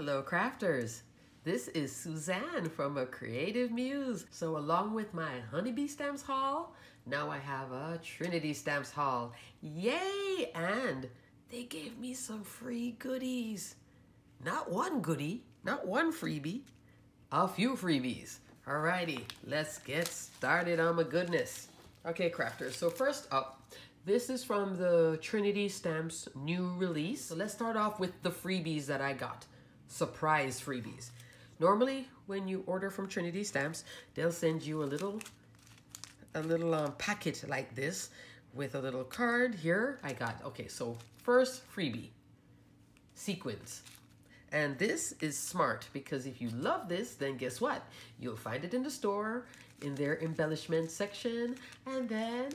Hello crafters, this is Suzanne from A Creative Muse. So along with my Honeybee Stamps haul, now I have a Trinity Stamps haul. Yay! And they gave me some free goodies. Not one goodie, not one freebie, a few freebies. Alrighty, let's get started on my goodness. Okay crafters, so first up, this is from the Trinity Stamps new release. So let's start off with the freebies that I got. Surprise freebies. Normally, when you order from Trinity Stamps, they'll send you a little packet like this with a little card. Here I got, okay, so first freebie, sequins. And this is smart because if you love this, then guess what? You'll find it in the store, in their embellishment section, and then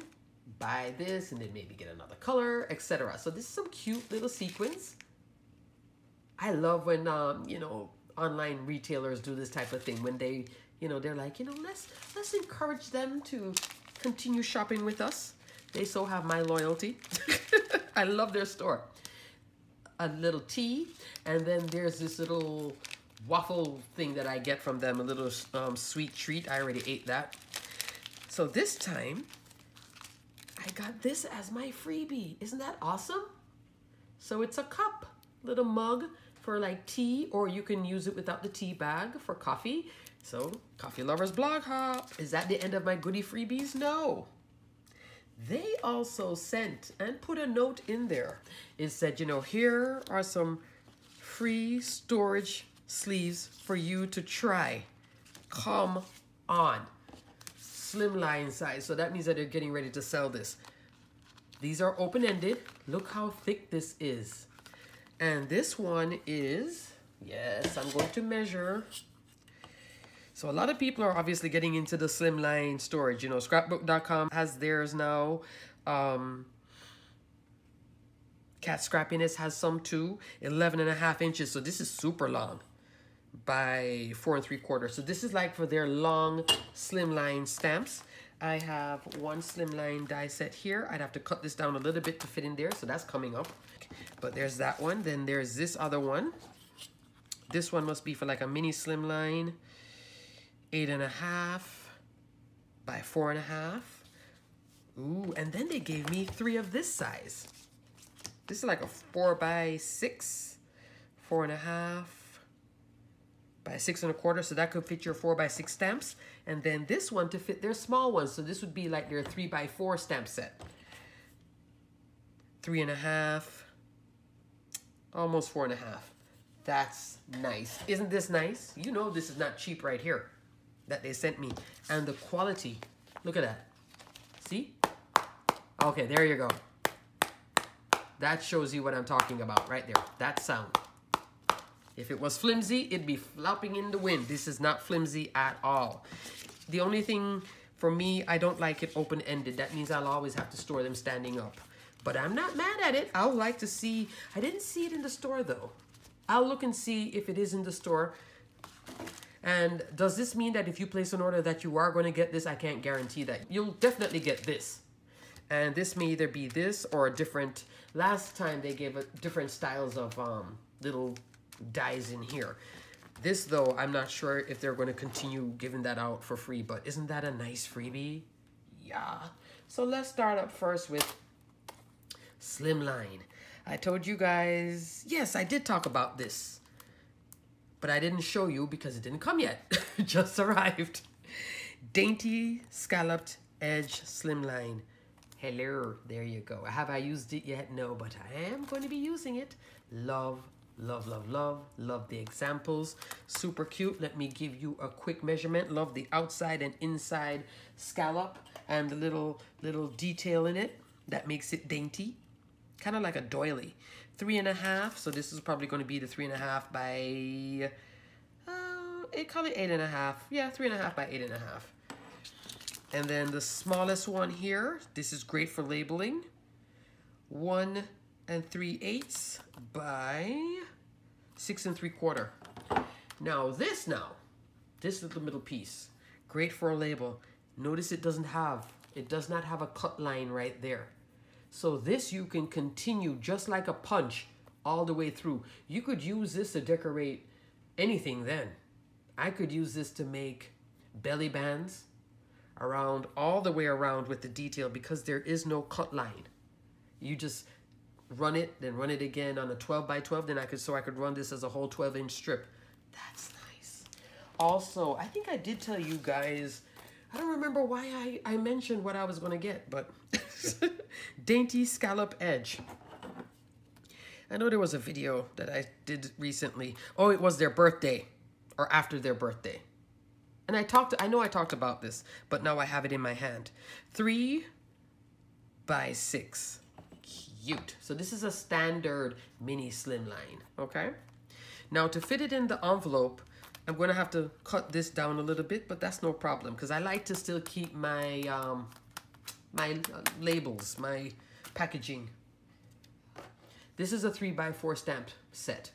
buy this and then maybe get another color, etc. So this is some cute little sequins. I love when, online retailers do this type of thing when they, they're like, let's encourage them to continue shopping with us. They so have my loyalty. I love their store. A little tea, and then there's this little waffle thing that I get from them, a little sweet treat. I already ate that. So this time, I got this as my freebie. Isn't that awesome? So it's a cup, little mug for like tea, or you can use it without the tea bag for coffee. So, Coffee Lovers Blog Hop. Is that the end of my goodie freebies? No. They also sent and put a note in there. It said, here are some free storage sleeves for you to try. Come on. Slimline size. So that means that they're getting ready to sell this. These are open-ended. Look how thick this is. And this one is, yes, I'm going to measure. So a lot of people are obviously getting into the slimline storage. Scrapbook.com has theirs now. Cat Scrappiness has some too. 11.5 inches. So this is super long by 4 3/4. So this is like for their long slimline stamps. I have one slimline die set here. I'd have to cut this down a little bit to fit in there. So that's coming up. But there's that one. Then there's this other one. This one must be for like a mini slimline. 8.5 by 4.5. Ooh, and then they gave me 3 of this size. This is like a 4 by 6, 4.5 by 6 1/4. So that could fit your 4 by 6 stamps. And then this one to fit their small ones. So this would be like their 3 by 4 stamp set. 3.5, almost 4.5. That's nice. Isn't this nice? This is not cheap right here that they sent me. And the quality, look at that. See? Okay, there you go. That shows you what I'm talking about right there. That sound. If it was flimsy, it'd be flopping in the wind. This is not flimsy at all. The only thing for me, I don't like it open-ended. That means I'll always have to store them standing up. But I'm not mad at it. I'll like to see. I didn't see it in the store though. I'll look and see if it is in the store. And does this mean that if you place an order that you are going to get this? I can't guarantee that. You'll definitely get this. And this may either be this or a different. Last time they gave different styles of little dies in here. This though, I'm not sure if they're going to continue giving that out for free. But isn't that a nice freebie? Yeah. So let's start up first with Slimline. I told you guys, yes, I did talk about this, but I didn't show you because it didn't come yet. It just arrived. Dainty Scalloped Edge Slimline. Hello, there you go. Have I used it yet? No, but I am going to be using it. Love, love, love, love. Love the examples. Super cute. Let me give you a quick measurement. Love the outside and inside scallop and the little detail in it that makes it dainty. Kind of like a doily. 3.5. So this is probably going to be the 3.5 by, call it 8.5. Yeah, 3.5 by 8.5. And then the smallest one here, this is great for labeling. 1 3/8 by 6 3/4. Now this little middle piece, great for a label. Notice it does not have a cut line right there. So this you can continue just like a punch all the way through. You could use this to decorate anything then. I could use this to make belly bands around, all the way around with the detail, because there is no cut line. You just run it, then run it again on a 12 by 12. Then I could run this as a whole 12-inch strip. That's nice. Also, I think I did tell you guys, I don't remember why I mentioned what I was going to get, but Dainty Scallop Edge. I know there was a video that I did recently. Oh, it was their birthday, or after their birthday. And I know I talked about this, but now I have it in my hand. 3 by 6. Cute. So this is a standard mini slimline, okay? Now to fit it in the envelope, I'm going to have to cut this down a little bit, but that's no problem, because I like to still keep my labels, my packaging. This is a 3 by 4 stamp set.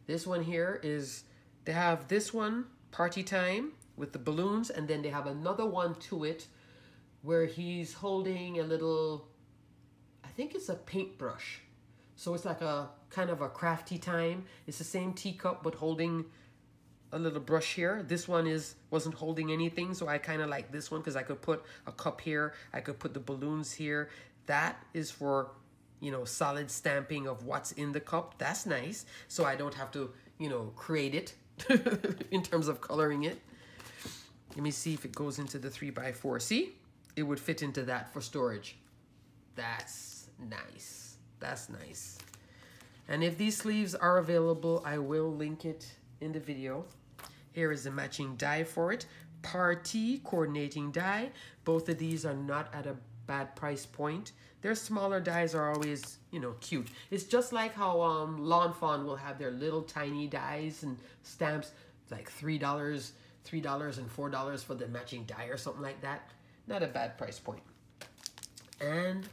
This one here is, they have this one, Party Time, with the balloons, and then they have another one to it where he's holding a little, I think it's a paintbrush. So it's like a kind of a crafty time. It's the same teacup but holding a little brush here. This one wasn't holding anything, so I kind of like this one because I could put a cup here, I could put the balloons here. That is for, you know, solid stamping of what's in the cup. That's nice, so I don't have to, you know, create it in terms of coloring it. Let me see if it goes into the 3 by 4. See, it would fit into that for storage. That's nice. That's nice. And if these sleeves are available, I will link it in the video. Here is the matching die for it. Party coordinating die. Both of these are not at a bad price point. Their smaller dies are always, you know, cute. It's just like how Lawn Fawn will have their little tiny dies and stamps. It's like $3 and $4 for the matching die or something like that. Not a bad price point. And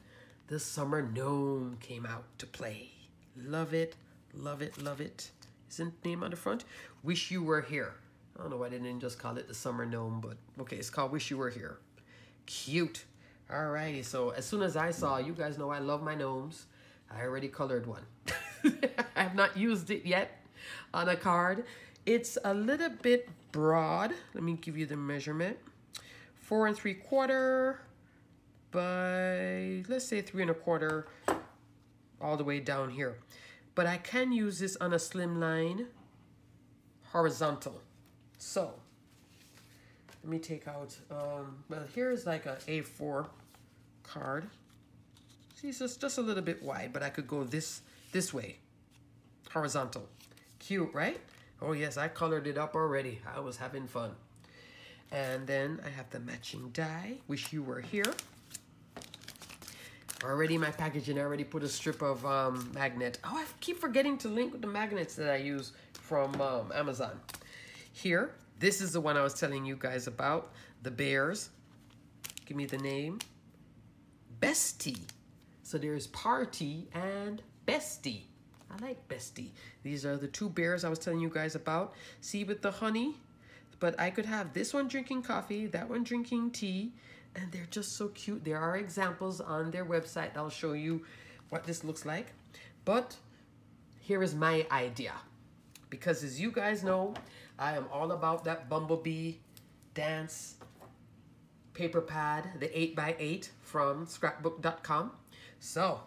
the summer gnome came out to play. Love it, love it, love it. Isn't the name on the front? Wish You Were Here. I don't know why they didn't just call it the summer gnome, but okay, it's called Wish You Were Here. Cute. Alrighty, so as soon as I saw, you guys know I love my gnomes. I already colored one. I have not used it yet on a card. It's a little bit broad. Let me give you the measurement. 4 3/4 by, let's say 3 1/4, all the way down here. But I can use this on a slimline horizontal. So let me take out, well, here's like a A4 card. See, it's just a little bit wide, but I could go this way, horizontal. Cute, right? Oh yes, I colored it up already. I was having fun. And then I have the matching die. Wish You Were Here. Already my packaging, I already put a strip of magnet. Oh, I keep forgetting to link with the magnets that I use from Amazon. Here, this is the one I was telling you guys about. The bears. Give me the name. Bestie. So there's Party and Bestie. I like Bestie. These are the 2 bears I was telling you guys about. See, with the honey. But I could have this one drinking coffee, that one drinking tea. And they're just so cute. There are examples on their website. I'll show you what this looks like. But here is my idea. Because as you guys know, I am all about that Bumblebee dance paper pad, the 8x8 from scrapbook.com. So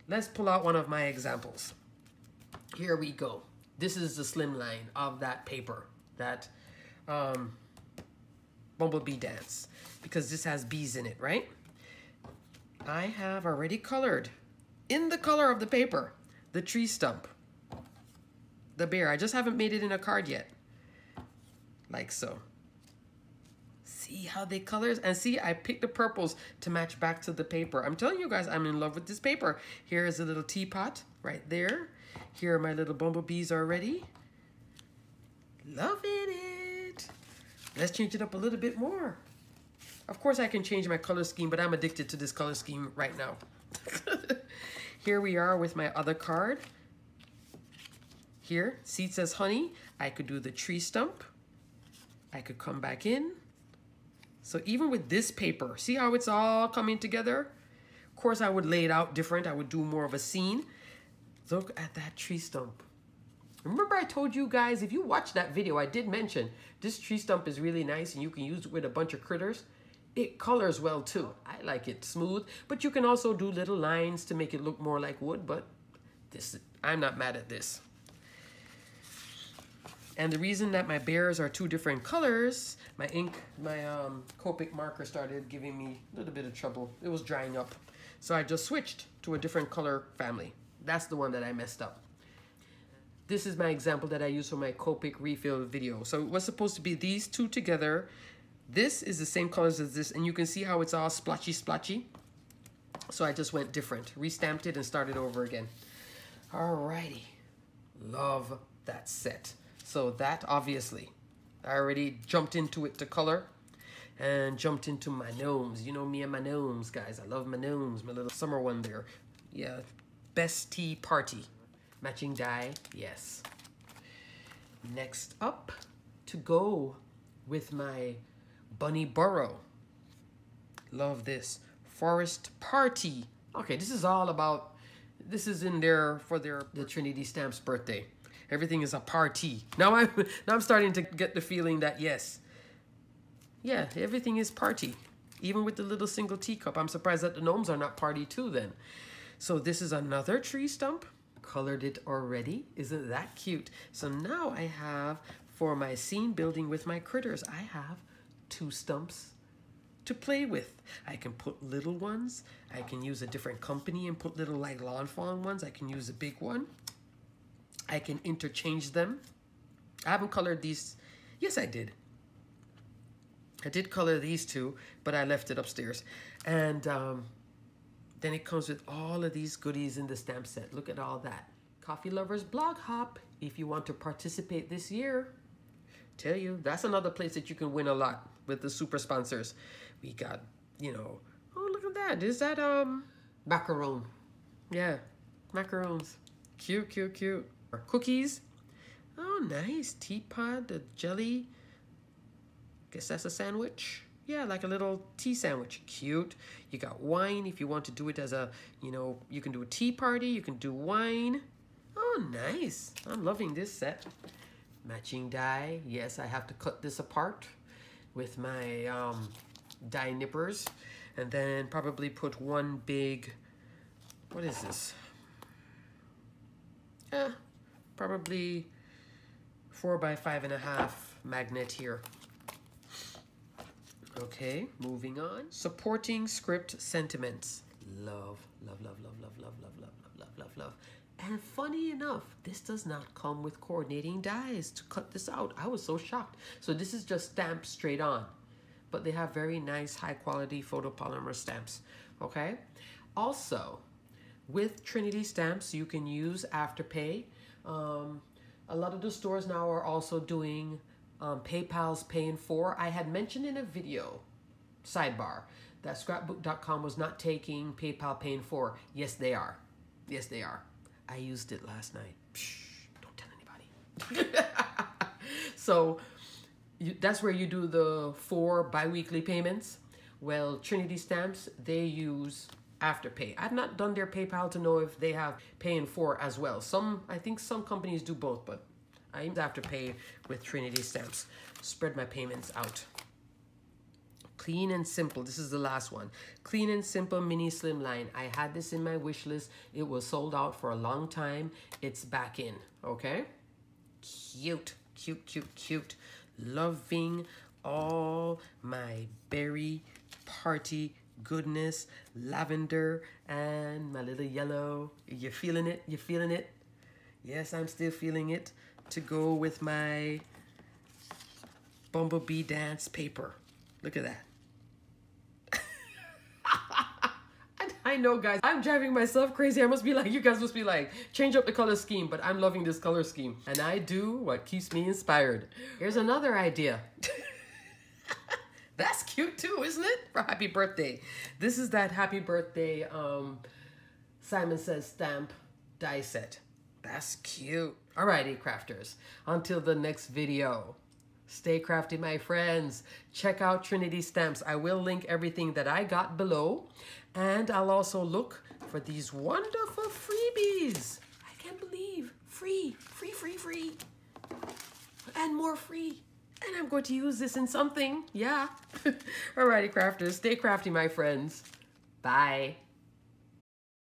let's pull out one of my examples. Here we go. This is the slimline of that paper, that Bumblebee dance, because this has bees in it, right? I have already colored, in the color of the paper, the tree stump, the bear. I just haven't made it in a card yet. Like so. See how they colors? And see, I picked the purples to match back to the paper. I'm telling you guys, I'm in love with this paper. Here is a little teapot right there. Here are my little bumblebees already. Loving it. Let's change it up a little bit more. Of course, I can change my color scheme, but I'm addicted to this color scheme right now. Here we are with my other card. Here, see, it says honey. I could do the tree stump. I could come back in. So even with this paper, see how it's all coming together? Of course, I would lay it out different. I would do more of a scene. Look at that tree stump. Remember I told you guys, if you watch that video, I did mention this tree stump is really nice and you can use it with a bunch of critters. It colors well too. I like it smooth, but you can also do little lines to make it look more like wood, but this, I'm not mad at this. And the reason that my bears are two different colors, my Copic marker started giving me a little bit of trouble. It was drying up. So I just switched to a different color family. That's the one that I messed up. This is my example that I used for my Copic refill video. So it was supposed to be these two together. This is the same colors as this, and you can see how it's all splotchy, splotchy. So I just went different, restamped it and started over again. Alrighty, love that set. So that, obviously, I already jumped into it to color and jumped into my gnomes. You know me and my gnomes, guys. I love my gnomes, my little summer one there. Yeah, best tea party. Matching die, yes. Next up, to go with my bunny burrow. Love this. Forest party. Okay, this is all about, this is in there for the Trinity Stamps birthday. Everything is a party. Now I'm starting to get the feeling that yes, yeah, everything is party. Even with the little single teacup. I'm surprised that the gnomes are not party too then. So this is another tree stump. Colored it already. Isn't that cute? So now I have, for my scene building with my critters, I have 2 stumps to play with. I can put little ones. I can use a different company and put little like lawn fawn ones. I can use a big one. I can interchange them. I haven't colored these. Yes, I did. I did color these 2, but I left it upstairs. And then it comes with all of these goodies in the stamp set. Look at all that. Coffee Lovers Blog Hop, if you want to participate this year. Tell you, that's another place that you can win a lot with the super sponsors. We got, you know, oh, look at that. Is that macaron? Yeah, macarons. Cute, cute, cute. Cookies. Oh, nice. Teapot, the jelly. Guess that's a sandwich. Yeah, like a little tea sandwich. Cute. You got wine if you want to do it as a, you know, you can do a tea party. You can do wine. Oh, nice. I'm loving this set. Matching die. Yes, I have to cut this apart with my die nippers. And then probably put one big, what is this? Probably 4 by 5.5 magnet here. Okay, moving on. Supporting script sentiments. Love, love, love, love, love, love, love, love, love, love, love, love. And funny enough, this does not come with coordinating dies to cut this out. I was so shocked. So this is just stamped straight on. But they have very nice high quality photopolymer stamps. Okay. Also, with Trinity Stamps, you can use Afterpay. A lot of the stores now are also doing PayPal's Pay in 4. I had mentioned in a video, sidebar, that scrapbook.com was not taking PayPal Pay in 4. Yes, they are. Yes, they are. I used it last night. Shh, don't tell anybody. So that's where you do the 4 bi-weekly payments. Well, Trinity Stamps, they use Afterpay. I've not done their PayPal to know if they have Pay in 4 as well. I think some companies do both, but I use Afterpay with Trinity Stamps. Spread my payments out. Clean and simple. This is the last one. Clean and simple mini slimline. I had this in my wish list. It was sold out for a long time. It's back in. Okay. Cute, cute, cute, cute. Loving all my berry party goodness, lavender and my little yellow. You feeling it? You feeling it? Yes, I'm still feeling it. To go with my Bumblebee dance paper. Look at that. I know, guys, I'm driving myself crazy. I must be like, you guys must be like, change up the color scheme, but I'm loving this color scheme. And I do what keeps me inspired. Here's another idea. That's cute too, isn't it? For happy birthday. This is that happy birthday Simon Says stamp die set. That's cute. Alrighty, crafters. Until the next video. Stay crafty, my friends. Check out Trinity Stamps. I will link everything that I got below. And I'll also look for these wonderful freebies. I can't believe. Free. free. And more free. And I'm going to use this in something. Yeah. Alrighty, crafters. Stay crafty, my friends. Bye.